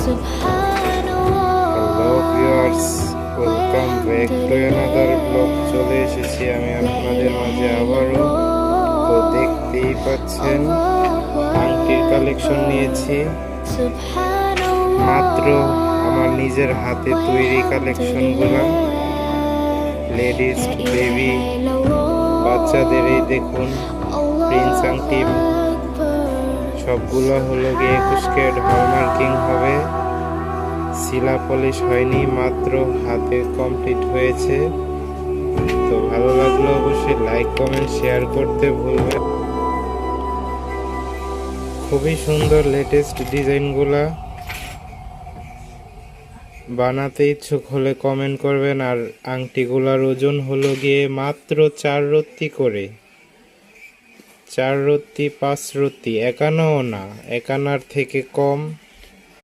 Hello viewers, welcome back to another blog. চলে এসেছি আমি আপনাদের মাঝে আবারও। তো দেখতেই পাচ্ছেন আংটির কালেকশন নিয়েছি, মাত্র আমার নিজের হাতে তৈরি কালেকশনগুলো। লেডিস, বেবি, বাচ্চাদের এই দেখুন প্রিন্স আংটি, সবগুলো হলো গিয়ে 21 ক্যারেট হলমার্কিং হবে, শিলা পলিশ হয়নি, মাত্র হাতে কমপ্লিট হয়েছে। তো ভালো লাগলো অবশ্যই লাইক কমেন্ট শেয়ার করতে ভুলবেন। খুবই সুন্দর লেটেস্ট ডিজাইনগুলা, বানাতে ইচ্ছুক হলে কমেন্ট করবেন। আর আংটিগুলার ওজন হলো গিয়ে মাত্র 4 রত্তি করে, 4 রত্তি 5 রত্তি, 51 না, 51 থেকে কম।